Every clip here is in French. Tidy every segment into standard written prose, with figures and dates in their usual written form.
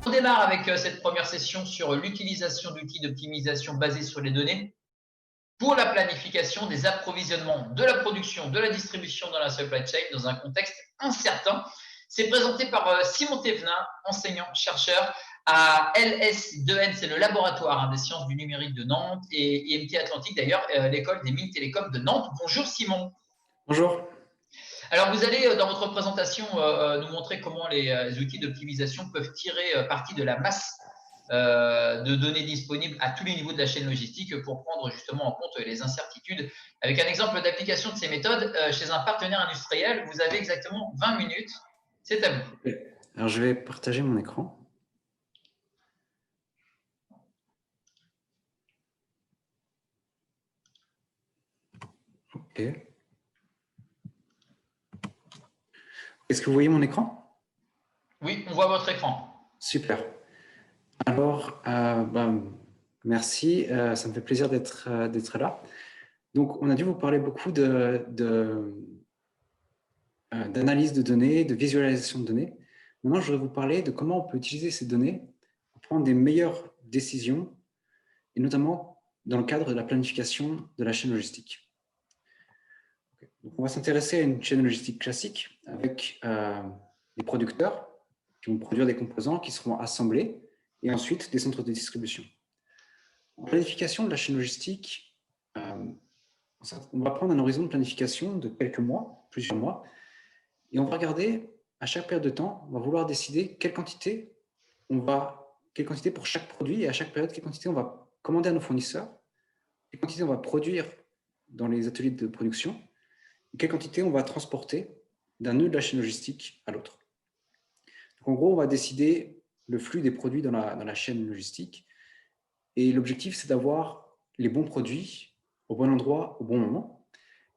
On démarre avec cette première session sur l'utilisation d'outils d'optimisation basés sur les données pour la planification des approvisionnements de la production, de la distribution dans la supply chain dans un contexte incertain. C'est présenté par Simon Thévenin, enseignant-chercheur à LS2N, c'est le laboratoire des sciences du numérique de Nantes, et IMT Atlantique d'ailleurs, l'école des mines télécoms de Nantes. Bonjour Simon. Bonjour. Alors, vous allez, dans votre présentation, nous montrer comment les outils d'optimisation peuvent tirer parti de la masse de données disponibles à tous les niveaux de la chaîne logistique pour prendre justement en compte les incertitudes. Avec un exemple d'application de ces méthodes chez un partenaire industriel, vous avez exactement 20 minutes. C'est à vous. Okay. Alors, je vais partager mon écran. OK. Est-ce que vous voyez mon écran? Oui, on voit votre écran. Super. Alors, merci. Ça me fait plaisir d'être là. Donc, on a dû vous parler beaucoup d'analyse de données, de visualisation de données. Maintenant, je voudrais vous parler de comment on peut utiliser ces données pour prendre des meilleures décisions, et notamment dans le cadre de la planification de la chaîne logistique. Donc, on va s'intéresser à une chaîne logistique classique avec des producteurs qui vont produire des composants qui seront assemblés et ensuite des centres de distribution. En planification de la chaîne logistique, on va prendre un horizon de planification de quelques mois, plusieurs mois, et on va regarder à chaque période de temps, on va vouloir décider quelle quantité pour chaque produit, et à chaque période, quelle quantité on va commander à nos fournisseurs, quelle quantité on va produire dans les ateliers de production, et quelle quantité on va transporter d'un nœud de la chaîne logistique à l'autre. Donc, en gros, on va décider le flux des produits dans la chaîne logistique, et l'objectif, c'est d'avoir les bons produits au bon endroit, au bon moment,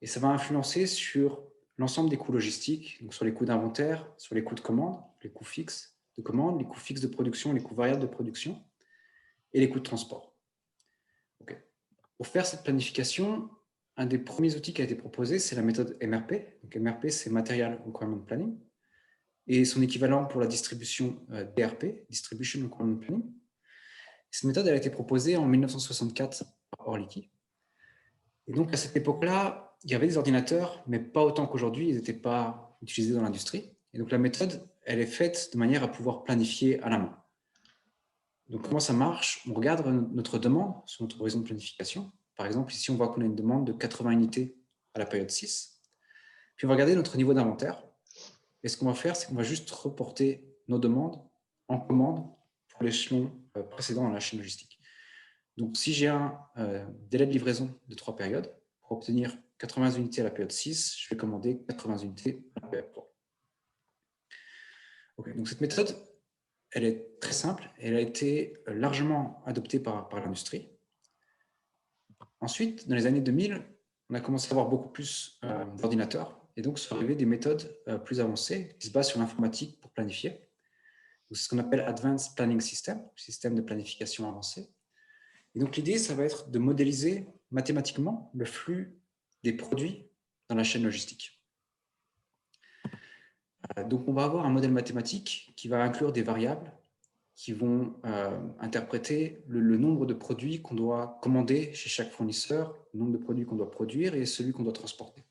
et ça va influencer sur l'ensemble des coûts logistiques, donc sur les coûts d'inventaire, sur les coûts de commande, les coûts fixes de commande, les coûts fixes de production, les coûts variables de production, et les coûts de transport. Okay. Pour faire cette planification, un des premiers outils qui a été proposé, c'est la méthode MRP. Donc, MRP, c'est Material Requirement Planning, et son équivalent pour la distribution DRP, Distribution Requirement Planning. Cette méthode elle a été proposée en 1964 par Orlicki. Et donc, à cette époque-là, il y avait des ordinateurs, mais pas autant qu'aujourd'hui, ils n'étaient pas utilisés dans l'industrie. Et donc, la méthode, elle est faite de manière à pouvoir planifier à la main. Donc, comment ça marche? On regarde notre demande sur notre horizon de planification. Par exemple, ici, on voit qu'on a une demande de 80 unités à la période 6. Puis, on va regarder notre niveau d'inventaire. Et ce qu'on va faire, c'est qu'on va juste reporter nos demandes en commande pour l'échelon précédent dans la chaîne logistique. Donc, si j'ai un délai de livraison de 3 périodes, pour obtenir 80 unités à la période 6, je vais commander 80 unités à la période 3. Okay, donc, cette méthode, elle est très simple. Elle a été largement adoptée par l'industrie. Ensuite, dans les années 2000, on a commencé à avoir beaucoup plus d'ordinateurs et donc sont arrivées des méthodes plus avancées qui se basent sur l'informatique pour planifier. C'est ce qu'on appelle Advanced Planning System, système de planification avancé. Et donc, l'idée, ça va être de modéliser mathématiquement le flux des produits dans la chaîne logistique. Donc, on va avoir un modèle mathématique qui va inclure des variables qui vont interpréter le nombre de produits qu'on doit commander chez chaque fournisseur, le nombre de produits qu'on doit produire et celui qu'on doit transporter.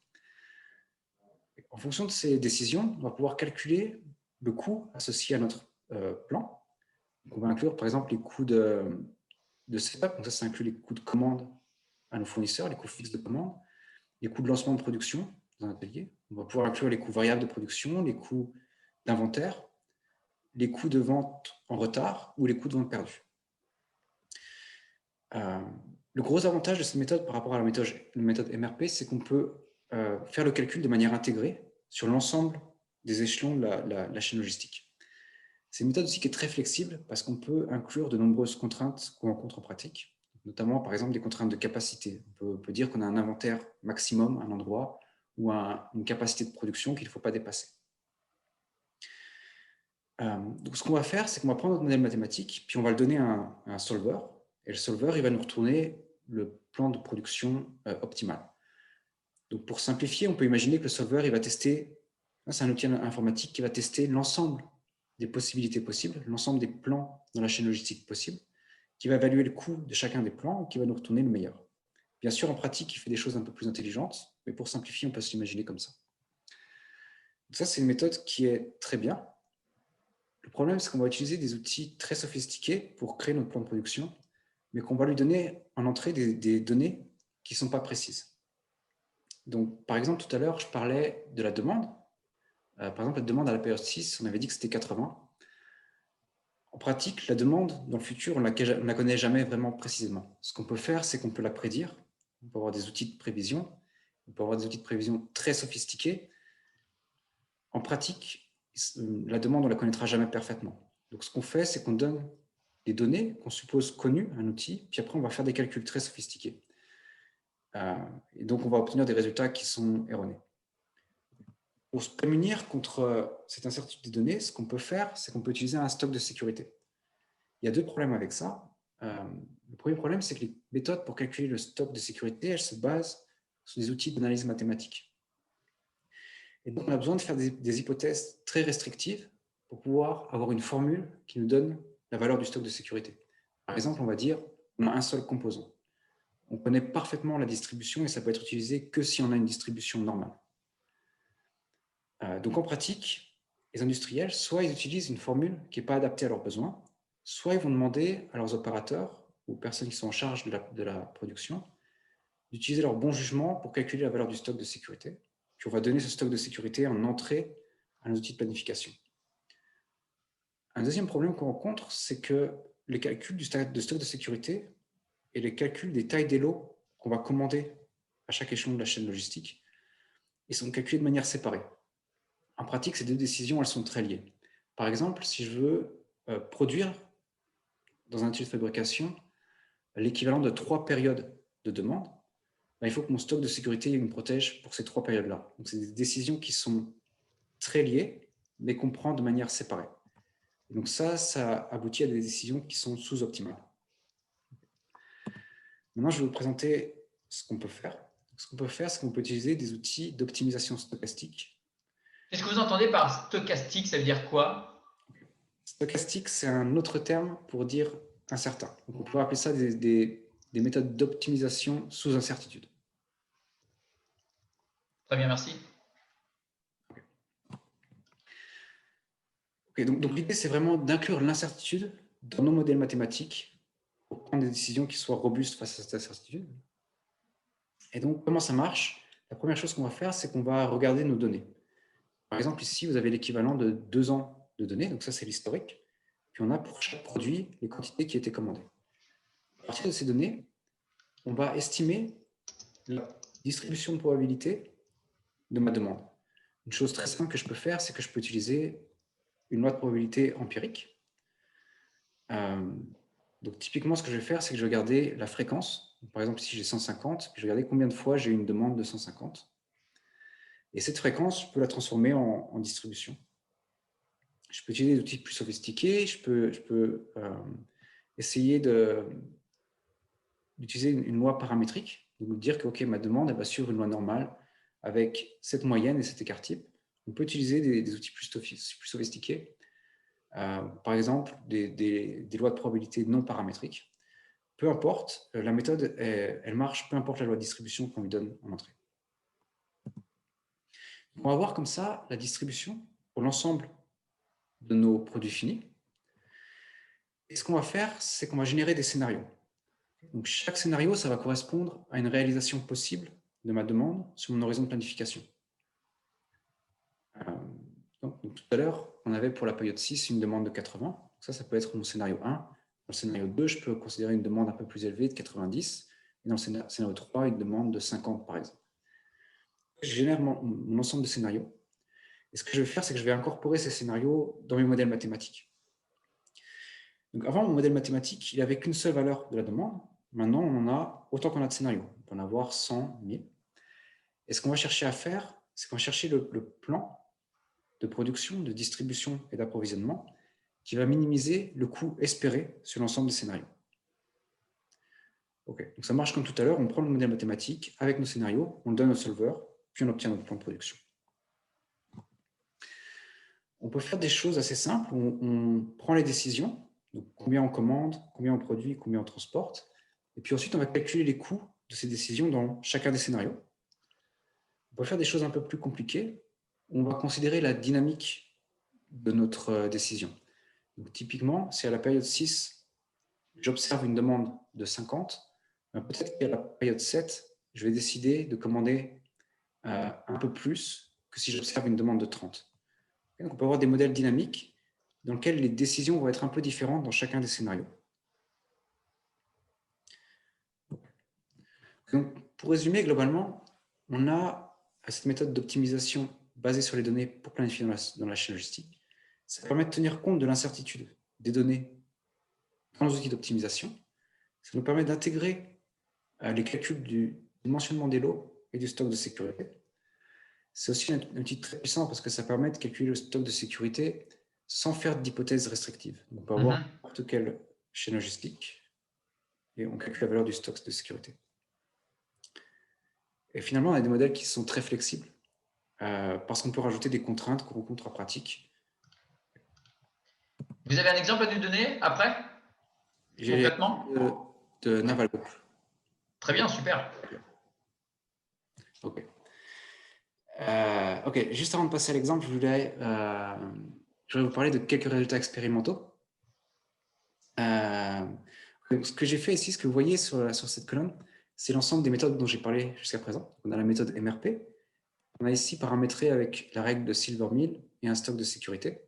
En fonction de ces décisions, on va pouvoir calculer le coût associé à notre plan. Donc, on va inclure, par exemple, les coûts de setup. Donc, ça inclut les coûts de commande à nos fournisseurs, les coûts fixes de commande, les coûts de lancement de production dans un atelier. On va pouvoir inclure les coûts variables de production, les coûts d'inventaire, les coûts de vente en retard ou les coûts de vente perdus. Le gros avantage de cette méthode par rapport à la méthode MRP, c'est qu'on peut faire le calcul de manière intégrée sur l'ensemble des échelons de la chaîne logistique. C'est une méthode aussi qui est très flexible parce qu'on peut inclure de nombreuses contraintes qu'on rencontre en pratique, notamment par exemple des contraintes de capacité. On peut dire qu'on a un inventaire maximum à un endroit ou une capacité de production qu'il ne faut pas dépasser. Donc, ce qu'on va faire, c'est qu'on va prendre notre modèle mathématique, puis on va le donner à un solver, et le solver, il va nous retourner le plan de production optimal. Donc, pour simplifier, on peut imaginer que le solver, il va tester, c'est un outil informatique qui va tester l'ensemble des possibilités possibles, l'ensemble des plans dans la chaîne logistique possible, qui va évaluer le coût de chacun des plans et qui va nous retourner le meilleur. Bien sûr, en pratique, il fait des choses un peu plus intelligentes, mais pour simplifier, on peut s'imaginer comme ça. Donc ça, c'est une méthode qui est très bien. Le problème, c'est qu'on va utiliser des outils très sophistiqués pour créer notre plan de production, mais qu'on va lui donner en entrée des données qui ne sont pas précises. Donc, par exemple, tout à l'heure, je parlais de la demande. Par exemple, la demande à la période 6, on avait dit que c'était 80. En pratique, la demande, dans le futur, on ne la connaît jamais vraiment précisément. Ce qu'on peut faire, c'est qu'on peut la prédire. On peut avoir des outils de prévision. On peut avoir des outils de prévision très sophistiqués. En pratique, la demande, on ne la connaîtra jamais parfaitement. Donc, ce qu'on fait, c'est qu'on donne des données qu'on suppose connues à un outil, puis après, on va faire des calculs très sophistiqués. Et donc, on va obtenir des résultats qui sont erronés. Pour se prémunir contre cette incertitude des données, ce qu'on peut faire, c'est qu'on peut utiliser un stock de sécurité. Il y a deux problèmes avec ça. Le premier problème, c'est que les méthodes pour calculer le stock de sécurité, elles se basent sur des outils d'analyse mathématique. Et donc, on a besoin de faire des hypothèses très restrictives pour pouvoir avoir une formule qui nous donne la valeur du stock de sécurité. Par exemple, on va dire qu'on a un seul composant. On connaît parfaitement la distribution et ça peut être utilisé que si on a une distribution normale. Donc, en pratique, les industriels, soit ils utilisent une formule qui n'est pas adaptée à leurs besoins, soit ils vont demander à leurs opérateurs ou aux personnes qui sont en charge de la production d'utiliser leur bon jugement pour calculer la valeur du stock de sécurité. Puis on va donner ce stock de sécurité en entrée à nos outils de planification. Un deuxième problème qu'on rencontre, c'est que les calculs de stock de sécurité et les calculs des tailles des lots qu'on va commander à chaque échelon de la chaîne logistique, ils sont calculés de manière séparée. En pratique, ces deux décisions, elles sont très liées. Par exemple, si je veux produire dans un outil de fabrication l'équivalent de 3 périodes de demande, il faut que mon stock de sécurité me protège pour ces 3 périodes-là. Donc, c'est des décisions qui sont très liées, mais qu'on prend de manière séparée. Et donc ça aboutit à des décisions qui sont sous-optimales. Maintenant, je vais vous présenter ce qu'on peut faire. Ce qu'on peut faire, c'est qu'on peut utiliser des outils d'optimisation stochastique. Qu'est-ce que vous entendez par stochastique? Ça veut dire quoi? Stochastique, c'est un autre terme pour dire incertain. Donc, on pourrait appeler ça des méthodes d'optimisation sous incertitude. Très bien, merci. Okay, donc l'idée, c'est vraiment d'inclure l'incertitude dans nos modèles mathématiques pour prendre des décisions qui soient robustes face à cette incertitude. Et donc, comment ça marche? La première chose qu'on va faire, c'est qu'on va regarder nos données. Par exemple, ici, vous avez l'équivalent de 2 ans de données, donc ça, c'est l'historique. Puis on a pour chaque produit les quantités qui étaient commandées. À partir de ces données, on va estimer la distribution de probabilité de ma demande. Une chose très simple que je peux faire, c'est que je peux utiliser une loi de probabilité empirique. Donc, typiquement, ce que je vais faire, c'est que je vais regarder la fréquence. Donc, par exemple, ici, j'ai 150, puis je vais regarder combien de fois j'ai eu une demande de 150. Et cette fréquence, je peux la transformer en distribution. Je peux utiliser des outils plus sophistiqués. Je peux essayer d'utiliser une loi paramétrique, donc dire que ma demande elle va suivre une loi normale avec cette moyenne et cet écart type. On peut utiliser des outils plus sophistiqués, par exemple des lois de probabilité non paramétriques. Peu importe, la méthode, elle marche, peu importe la loi de distribution qu'on lui donne en entrée. On va voir comme ça la distribution pour l'ensemble de nos produits finis. Et ce qu'on va faire, c'est qu'on va générer des scénarios. Donc, chaque scénario, ça va correspondre à une réalisation possible de ma demande sur mon horizon de planification. Donc, tout à l'heure, on avait pour la période 6 une demande de 80. Ça peut être mon scénario 1. Dans le scénario 2, je peux considérer une demande un peu plus élevée de 90. Et dans le scénario 3, une demande de 50, par exemple. Je génère mon ensemble de scénarios. Et ce que je vais faire, c'est que je vais incorporer ces scénarios dans mes modèles mathématiques. Donc, avant, mon modèle mathématique, il n'avait qu'une seule valeur de la demande. Maintenant, on en a autant qu'on a de scénarios. On peut en avoir 100, 1000. Et ce qu'on va chercher à faire, c'est qu'on va chercher le plan de production, de distribution et d'approvisionnement qui va minimiser le coût espéré sur l'ensemble des scénarios. Donc ça marche comme tout à l'heure, on prend le modèle mathématique avec nos scénarios, on le donne au solver, puis on obtient notre plan de production. on peut faire des choses assez simples. On prend les décisions, donc combien on commande, combien on produit, combien on transporte. Et puis ensuite, on va calculer les coûts de ces décisions dans chacun des scénarios. On peut faire des choses un peu plus compliquées. On va considérer la dynamique de notre décision. Donc, typiquement, si à la période 6, j'observe une demande de 50, peut-être qu'à la période 7, je vais décider de commander un peu plus que si j'observe une demande de 30. Et donc, on peut avoir des modèles dynamiques dans lesquels les décisions vont être un peu différentes dans chacun des scénarios. Donc, pour résumer, globalement, on a cette méthode d'optimisation basée sur les données pour planifier dans la chaîne logistique. Ça permet de tenir compte de l'incertitude des données dans nos outils d'optimisation. Ça nous permet d'intégrer les calculs du dimensionnement des lots et du stock de sécurité. C'est aussi un outil très puissant parce que ça permet de calculer le stock de sécurité sans faire d'hypothèses restrictives. On peut avoir n'importe quelle chaîne logistique et on calcule la valeur du stock de sécurité. Et finalement, on a des modèles qui sont très flexibles parce qu'on peut rajouter des contraintes qu'on rencontre en pratique. Vous avez un exemple à nous donner après, concrètement? De Naval Group. Très bien, super. Ok. Ok, juste avant de passer à l'exemple, je voudrais vous parler de quelques résultats expérimentaux. Donc, ce que j'ai fait ici, ce que vous voyez sur cette colonne, c'est l'ensemble des méthodes dont j'ai parlé jusqu'à présent. On a la méthode MRP. On a ici paramétré avec la règle de Silvermill et un stock de sécurité.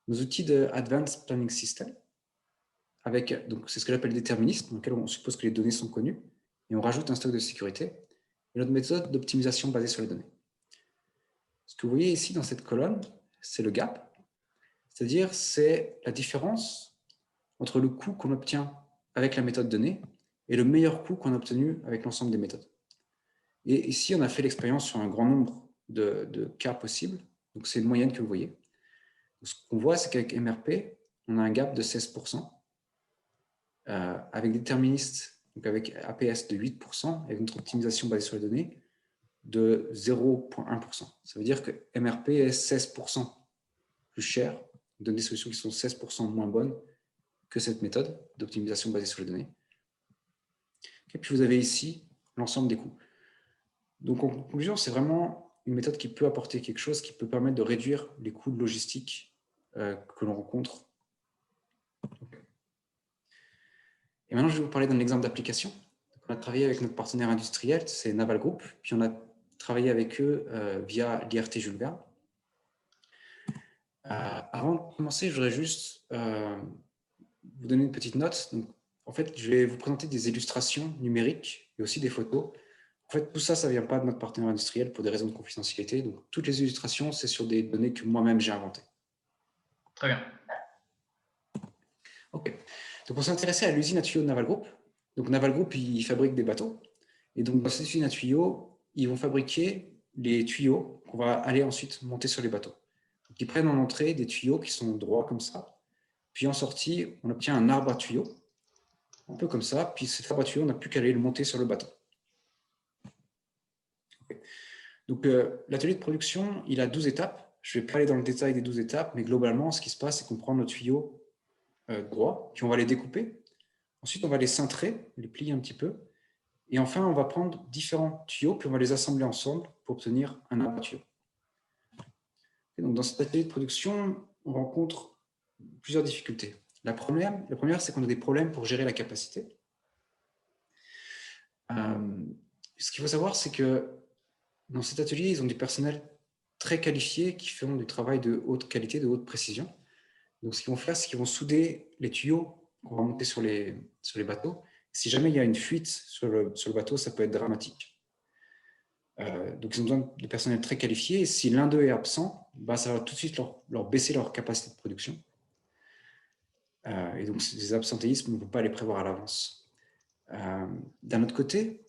Nos outils de Advanced Planning System, donc c'est ce que j'appelle déterministe, dans lequel on suppose que les données sont connues, et on rajoute un stock de sécurité. Et notre méthode d'optimisation basée sur les données. Ce que vous voyez ici dans cette colonne, c'est le gap, c'est-à-dire c'est la différence entre le coût qu'on obtient avec la méthode donnée et le meilleur coût qu'on a obtenu avec l'ensemble des méthodes. Et ici, on a fait l'expérience sur un grand nombre de cas possibles, donc c'est une moyenne que vous voyez. Ce qu'on voit, c'est qu'avec MRP, on a un gap de 16%, avec déterministe, donc avec APS de 8%, et notre optimisation basée sur les données de 0,1%. Ça veut dire que MRP est 16% plus cher, donne des solutions qui sont 16% moins bonnes que cette méthode d'optimisation basée sur les données. Et puis vous avez ici l'ensemble des coûts. Donc en conclusion, c'est vraiment une méthode qui peut apporter quelque chose, qui peut permettre de réduire les coûts de logistique que l'on rencontre. Et maintenant, je vais vous parler d'un exemple d'application. On a travaillé avec notre partenaire industriel, c'est Naval Group, puis on a travaillé avec eux via l'IRT Jules Verne. Avant de commencer, je voudrais juste vous donner une petite note. Donc, en fait, je vais vous présenter des illustrations numériques et aussi des photos. En fait, tout ça, ça ne vient pas de notre partenaire industriel pour des raisons de confidentialité. Donc, toutes les illustrations, c'est sur des données que moi-même j'ai inventées. Très bien. OK. Donc, on s'est intéressé à l'usine à tuyaux de Naval Group. Donc, Naval Group, ils fabriquent des bateaux. Et donc, dans cette usine à tuyaux, ils vont fabriquer les tuyaux qu'on va aller ensuite monter sur les bateaux. Donc, ils prennent en entrée des tuyaux qui sont droits comme ça. Puis en sortie, on obtient un arbre à tuyaux, un peu comme ça. Puis cet arbre à tuyaux, on n'a plus qu'à aller le monter sur le bateau. Okay. Donc, l'atelier de production, il a 12 étapes. Je ne vais pas aller dans le détail des 12 étapes, mais globalement, ce qui se passe, c'est qu'on prend nos tuyaux droits, puis on va les découper. Ensuite, on va les cintrer, les plier un petit peu. Et enfin, on va prendre différents tuyaux, puis on va les assembler ensemble pour obtenir un arbre à tuyaux. Et donc, dans cet atelier de production, on rencontre plusieurs difficultés. La première, c'est qu'on a des problèmes pour gérer la capacité. Ce qu'il faut savoir, c'est que dans cet atelier, ils ont du personnel très qualifié qui font du travail de haute qualité, de haute précision. Donc, ce qu'ils vont faire, c'est qu'ils vont souder les tuyaux qu'on va monter sur les bateaux. Si jamais il y a une fuite sur le bateau, ça peut être dramatique. Donc, ils ont besoin de personnel très qualifié. Et si l'un d'eux est absent, bah, ça va tout de suite leur baisser leur capacité de production. Et donc, ces absentéismes, on ne peut pas les prévoir à l'avance. D'un autre côté,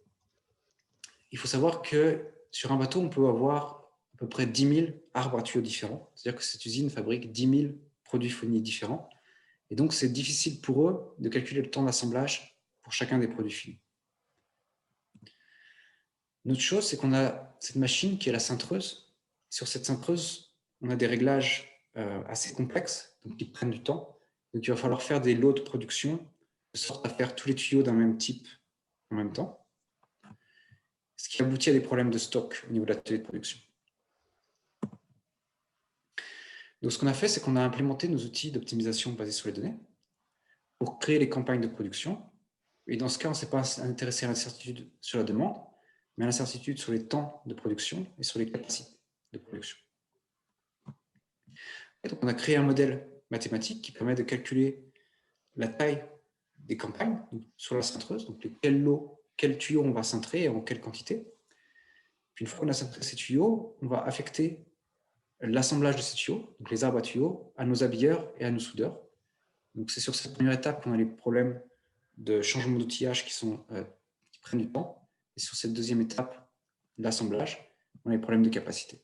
il faut savoir que sur un bateau, on peut avoir à peu près 10 000 arbres à tuyaux différents. C'est-à-dire que cette usine fabrique 10 000 produits finis différents. Et donc, c'est difficile pour eux de calculer le temps d'assemblage pour chacun des produits finis. Une autre chose, c'est qu'on a cette machine qui est la cintreuse. Sur cette cintreuse, on a des réglages assez complexes, donc qui prennent du temps. Donc, il va falloir faire des lots de production, de sorte à faire tous les tuyaux d'un même type en même temps, ce qui aboutit à des problèmes de stock au niveau de l'atelier de production. Donc, ce qu'on a fait, c'est qu'on a implémenté nos outils d'optimisation basés sur les données pour créer les campagnes de production. Et dans ce cas, on ne s'est pas intéressé à l'incertitude sur la demande, mais à l'incertitude sur les temps de production et sur les capacités de production. Et donc, on a créé un modèle mathématique qui permet de calculer la taille des campagnes sur la cintreuse, donc quel tuyau on va cintrer et en quelle quantité. Puis une fois qu'on a cintré ces tuyaux, on va affecter l'assemblage de ces tuyaux, donc les arbres à tuyaux, à nos habilleurs et à nos soudeurs. Donc c'est sur cette première étape qu'on a les problèmes de changement d'outillage qui prennent du temps. Et sur cette deuxième étape d'assemblage, on a les problèmes de capacité.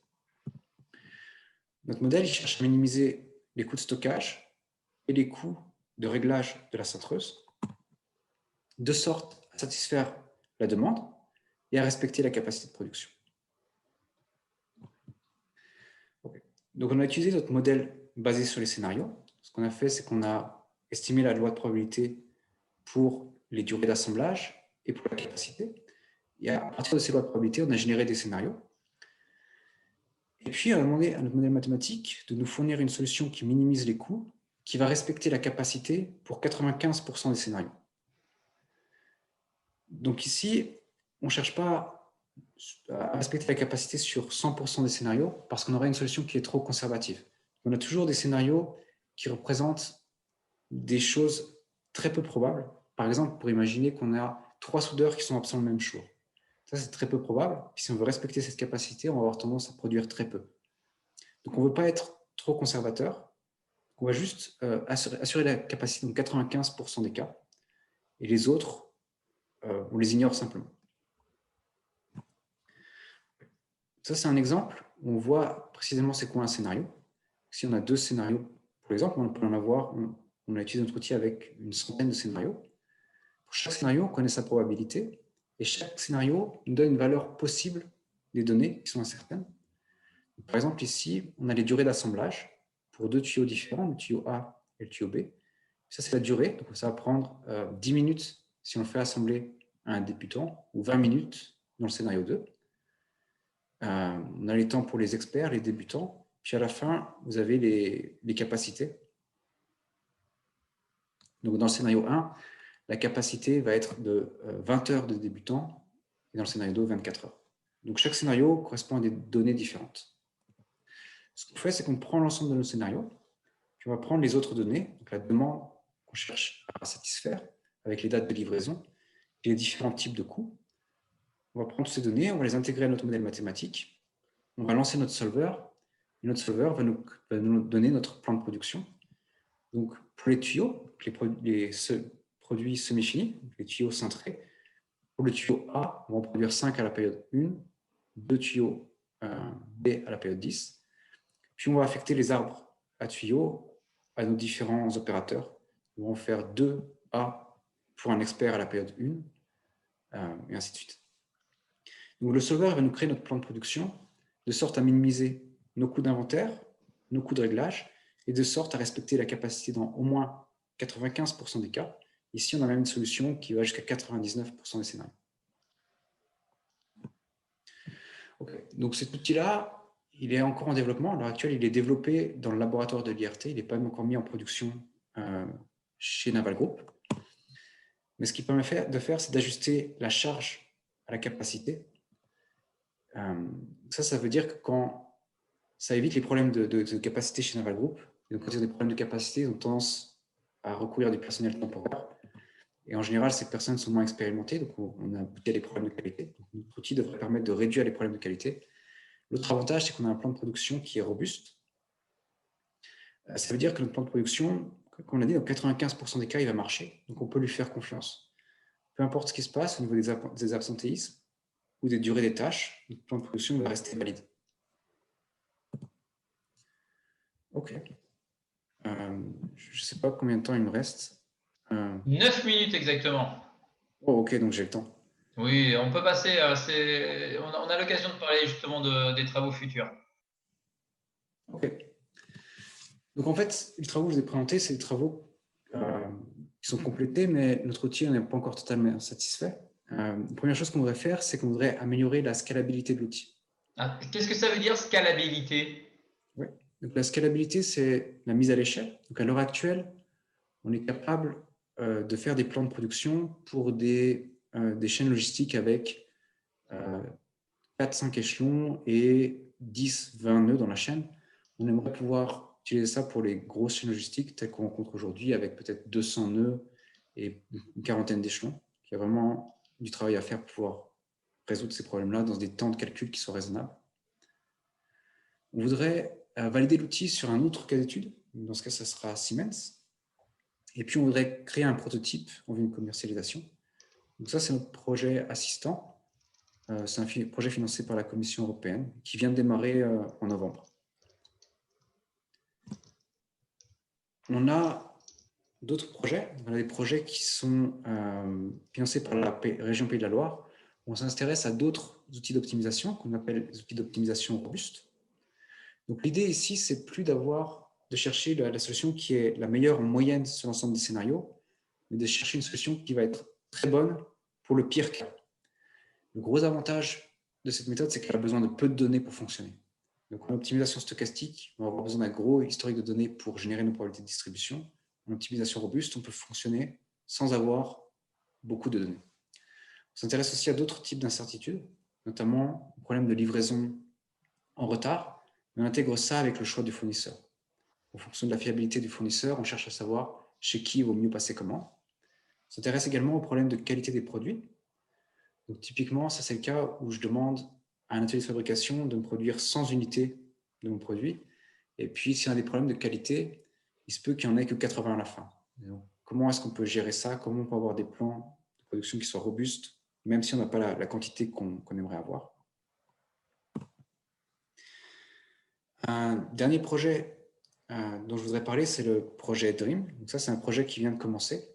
Notre modèle il cherche à minimiser les coûts de stockage et les coûts de réglage de la cintreuse, de sorte à satisfaire la demande et à respecter la capacité de production. Okay. Donc on a utilisé notre modèle basé sur les scénarios. Ce qu'on a fait, c'est qu'on a estimé la loi de probabilité pour les durées d'assemblage et pour la capacité. Et à partir de ces lois de probabilité, on a généré des scénarios. Et puis, on a demandé à notre modèle mathématique de nous fournir une solution qui minimise les coûts, qui va respecter la capacité pour 95% des scénarios. Donc ici, on ne cherche pas à respecter la capacité sur 100% des scénarios parce qu'on aurait une solution qui est trop conservative. On a toujours des scénarios qui représentent des choses très peu probables. Par exemple, pour imaginer qu'on a 3 soudeurs qui sont absents le même jour. Ça, c'est très peu probable. Puis si on veut respecter cette capacité, on va avoir tendance à produire très peu. Donc, on ne veut pas être trop conservateur. On va juste assurer la capacité dans 95% des cas. Et les autres, on les ignore simplement. Ça, c'est un exemple où on voit précisément c'est quoi un scénario. Si on a 2 scénarios, pour exemple, on peut en avoir, on a utilisé notre outil avec une centaine de scénarios. Pour chaque scénario, on connaît sa probabilité. Et chaque scénario nous donne une valeur possible des données qui sont incertaines. Par exemple, ici, on a les durées d'assemblage pour 2 tuyaux différents, le tuyau A et le tuyau B. Ça, c'est la durée. Donc, ça va prendre 10 minutes si on le fait assembler à un débutant ou 20 minutes dans le scénario 2. On a les temps pour les experts, les débutants. Puis à la fin, vous avez les capacités. Donc, dans le scénario 1, la capacité va être de 20 heures de débutants et dans le scénario 2, 24 heures. Donc, chaque scénario correspond à des données différentes. Ce qu'on fait, c'est qu'on prend l'ensemble de nos scénarios, puis on va prendre les autres données, donc la demande qu'on cherche à satisfaire, avec les dates de livraison, et les différents types de coûts. On va prendre toutes ces données, on va les intégrer à notre modèle mathématique, on va lancer notre solver, et notre solver va nous donner notre plan de production. Donc, pour les tuyaux, les produits semi-finis, les tuyaux cintrés, pour le tuyau A, on va en produire 5 à la période 1, 2 tuyaux B à la période 10. Puis, on va affecter les arbres à tuyaux à nos différents opérateurs. On va en faire 2 A pour un expert à la période 1, et ainsi de suite. Donc, le solver va nous créer notre plan de production de sorte à minimiser nos coûts d'inventaire, nos coûts de réglage, et de sorte à respecter la capacité dans au moins 95% des cas. Ici, on a même une solution qui va jusqu'à 99% des scénarios. Okay. Donc cet outil-là, il est encore en développement. À l'heure actuelle, il est développé dans le laboratoire de l'IRT. Il n'est pas encore mis en production chez Naval Group. Mais ce qu'il permet de faire, c'est d'ajuster la charge à la capacité. Ça veut dire que quand ça évite les problèmes de capacité chez Naval Group. Et donc, quand il y a des problèmes de capacité, ils ont tendance à recourir à du personnel temporaire. Et en général, ces personnes sont moins expérimentées, donc on a des problèmes de qualité. Donc, notre outil devrait permettre de réduire les problèmes de qualité. L'autre avantage, c'est qu'on a un plan de production qui est robuste. Ça veut dire que notre plan de production, comme on l'a dit, dans 95% des cas, il va marcher. Donc, on peut lui faire confiance. Peu importe ce qui se passe au niveau des absentéismes ou des durées des tâches, notre plan de production va rester valide. Ok. Je ne sais pas combien de temps il me reste. 9 minutes exactement. Oh, ok, donc j'ai le temps. Oui, on peut passer. On a l'occasion de parler justement des travaux futurs. Ok. Donc, en fait, les travaux que je vous ai présentés, c'est des travaux qui sont complétés, mais notre outil n'est pas encore totalement satisfait. La première chose qu'on voudrait faire, c'est qu'on voudrait améliorer la scalabilité de l'outil. Ah, qu'est-ce que ça veut dire scalabilité? Ouais. Donc, la scalabilité, c'est la mise à l'échelle. Donc, à l'heure actuelle, on est capable de faire des plans de production pour des chaînes logistiques avec 4-5 échelons et 10-20 nœuds dans la chaîne. On aimerait pouvoir utiliser ça pour les grosses chaînes logistiques telles qu'on rencontre aujourd'hui avec peut-être 200 nœuds et une quarantaine d'échelons. Il y a vraiment du travail à faire pour pouvoir résoudre ces problèmes-là dans des temps de calcul qui soient raisonnables. On voudrait valider l'outil sur un autre cas d'étude. Dans ce cas, ça sera Siemens. Et puis, on voudrait créer un prototype en vue de commercialisation. Donc ça, c'est notre projet assistant. C'est un projet financé par la Commission européenne qui vient de démarrer en novembre. On a d'autres projets. On a des projets qui sont financés par la région Pays de la Loire. On s'intéresse à d'autres outils d'optimisation qu'on appelle les outils d'optimisation robustes. Donc l'idée ici, c'est plus de chercher la solution qui est la meilleure en moyenne sur l'ensemble des scénarios, mais de chercher une solution qui va être très bonne pour le pire cas. Le gros avantage de cette méthode, c'est qu'elle a besoin de peu de données pour fonctionner. Donc en optimisation stochastique, on va avoir besoin d'un gros historique de données pour générer nos probabilités de distribution. En optimisation robuste, on peut fonctionner sans avoir beaucoup de données. On s'intéresse aussi à d'autres types d'incertitudes, notamment le problème de livraison en retard, mais on intègre ça avec le choix du fournisseur. En fonction de la fiabilité du fournisseur, on cherche à savoir chez qui il vaut mieux passer commande. On s'intéresse également au problème de qualité des produits. Donc, typiquement, ça c'est le cas où je demande à un atelier de fabrication de me produire 100 unités de mon produit. Et puis, s'il y a des problèmes de qualité, il se peut qu'il n'y en ait que 80 à la fin. Donc, comment est-ce qu'on peut gérer ça? Comment on peut avoir des plans de production qui soient robustes, même si on n'a pas la quantité qu'on aimerait avoir? Un dernier projet dont je voudrais parler, c'est le projet DREAM. Donc ça, c'est un projet qui vient de commencer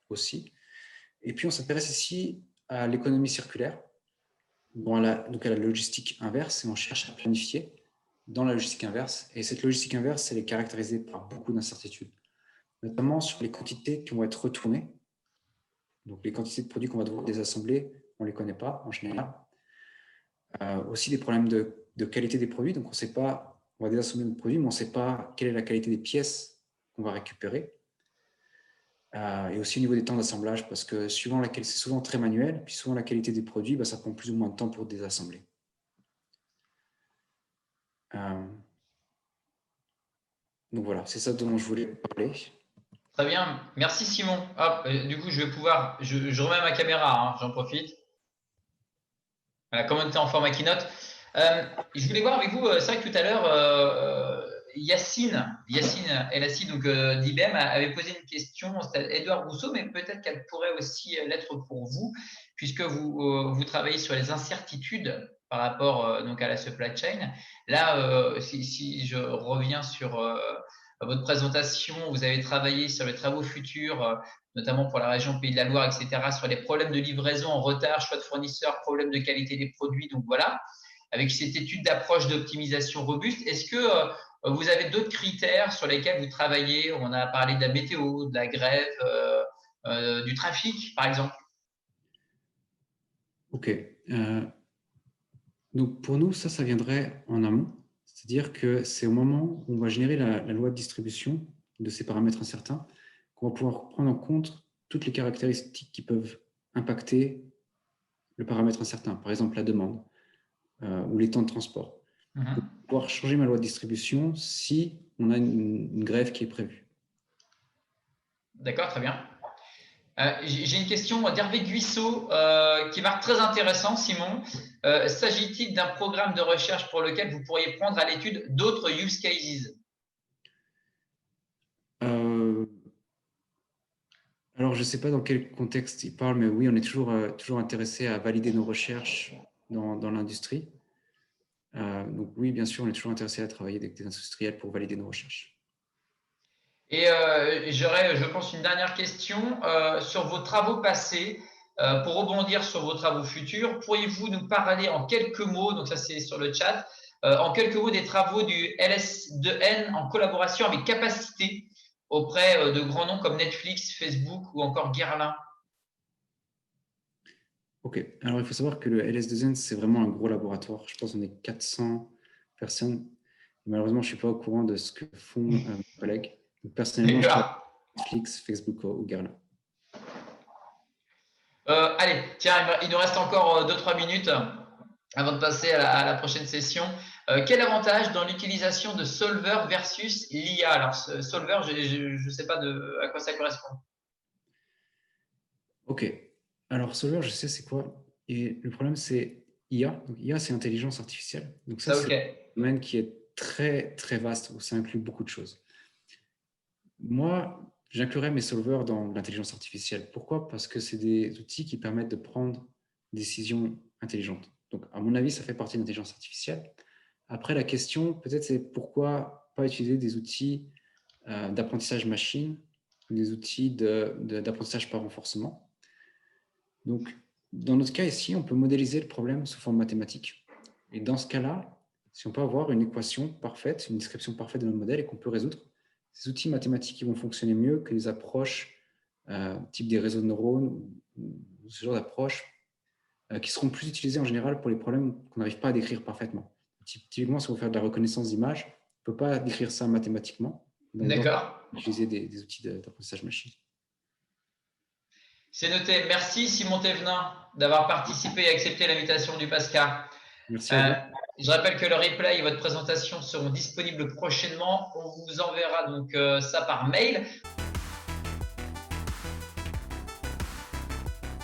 aussi. Et puis, on s'intéresse ici à l'économie circulaire, donc à la logistique inverse, et on cherche à planifier dans la logistique inverse. Et cette logistique inverse, elle est caractérisée par beaucoup d'incertitudes, notamment sur les quantités qui vont être retournées. Donc, les quantités de produits qu'on va devoir désassembler, on ne les connaît pas en général. Aussi des problèmes de qualité des produits. Donc, on ne sait pas, on va désassembler notre produit, mais on ne sait pas quelle est la qualité des pièces qu'on va récupérer. Et aussi au niveau des temps d'assemblage, parce que suivant laquelle c'est souvent très manuel, puis souvent la qualité des produits, ça prend plus ou moins de temps pour désassembler. Donc voilà, c'est ça dont je voulais parler. Très bien, merci Simon. Hop, du coup, je vais pouvoir, je remets ma caméra, hein, j'en profite. Voilà, comme on était en format keynote. Je voulais voir avec vous, c'est vrai que tout à l'heure, Yacine Elassi, donc d'IBM, avait posé une question, c'était Edouard Rousseau, mais peut-être qu'elle pourrait aussi l'être pour vous, puisque vous travaillez sur les incertitudes par rapport donc à la supply chain. Là, si je reviens sur votre présentation, vous avez travaillé sur les travaux futurs, notamment pour la région Pays de la Loire, etc., sur les problèmes de livraison en retard, choix de fournisseurs, problèmes de qualité des produits. Donc voilà, avec cette étude d'approche d'optimisation robuste, est-ce que vous avez d'autres critères sur lesquels vous travaillez? On a parlé de la météo, de la grève, du trafic, par exemple. Ok. Donc pour nous, ça viendrait en amont. C'est-à-dire que c'est au moment où on va générer la loi de distribution de ces paramètres incertains qu'on va pouvoir prendre en compte toutes les caractéristiques qui peuvent impacter le paramètre incertain, par exemple la demande ou les temps de transport. Mm-hmm. Pouvoir changer ma loi de distribution si on a une grève qui est prévue. D'accord, très bien. J'ai une question d'Hervé Guissot qui marque très intéressant, Simon. S'agit-il d'un programme de recherche pour lequel vous pourriez prendre à l'étude d'autres use cases? Alors, je ne sais pas dans quel contexte il parle, mais oui, on est toujours intéressé à valider nos recherches dans l'industrie. Donc oui, bien sûr, on est toujours intéressé à travailler avec des industriels pour valider nos recherches. Et j'aurais, je pense, une dernière question sur vos travaux passés. Pour rebondir sur vos travaux futurs, pourriez-vous nous parler en quelques mots, donc ça c'est sur le chat, en quelques mots des travaux du LS2N en collaboration avec Capacité auprès de grands noms comme Netflix, Facebook ou encore Guerlain. Ok, alors il faut savoir que le LS2N, c'est vraiment un gros laboratoire. Je pense qu'on est 400 personnes. Malheureusement, je ne suis pas au courant de ce que font mes collègues. Donc, personnellement, je travaille sur Netflix, Facebook ou Guerlain. Allez, tiens, il nous reste encore 2-3 minutes avant de passer à la prochaine session. Quel avantage dans l'utilisation de Solver versus l'IA? Alors, Solver, je ne sais pas à quoi ça correspond. Ok, alors Solver, je sais c'est quoi. Et le problème, c'est IA. Donc, IA, c'est intelligence artificielle. Donc ça, c'est un domaine qui est très, très vaste, où ça inclut beaucoup de choses. Moi, j'inclurais mes solvers dans l'intelligence artificielle. Pourquoi? Parce que c'est des outils qui permettent de prendre des décisions intelligentes. Donc, à mon avis, ça fait partie de l'intelligence artificielle. Après, la question, peut-être, c'est pourquoi pas utiliser des outils d'apprentissage machine, des outils d'apprentissage par renforcement. Donc, dans notre cas ici, on peut modéliser le problème sous forme mathématique. Et dans ce cas-là, si on peut avoir une équation parfaite, une description parfaite de notre modèle et qu'on peut résoudre, ces outils mathématiques vont fonctionner mieux que les approches type des réseaux de neurones ou ce genre d'approches qui seront plus utilisées en général pour les problèmes qu'on n'arrive pas à décrire parfaitement. Typiquement, si on veut faire de la reconnaissance d'image, on ne peut pas décrire ça mathématiquement. Donc, on doit utiliser des outils d'apprentissage machine. C'est noté. Merci Simon Thévenin d'avoir participé et accepté l'invitation du PASCA. Merci à vous. Je rappelle que le replay et votre présentation seront disponibles prochainement. On vous enverra donc ça par mail.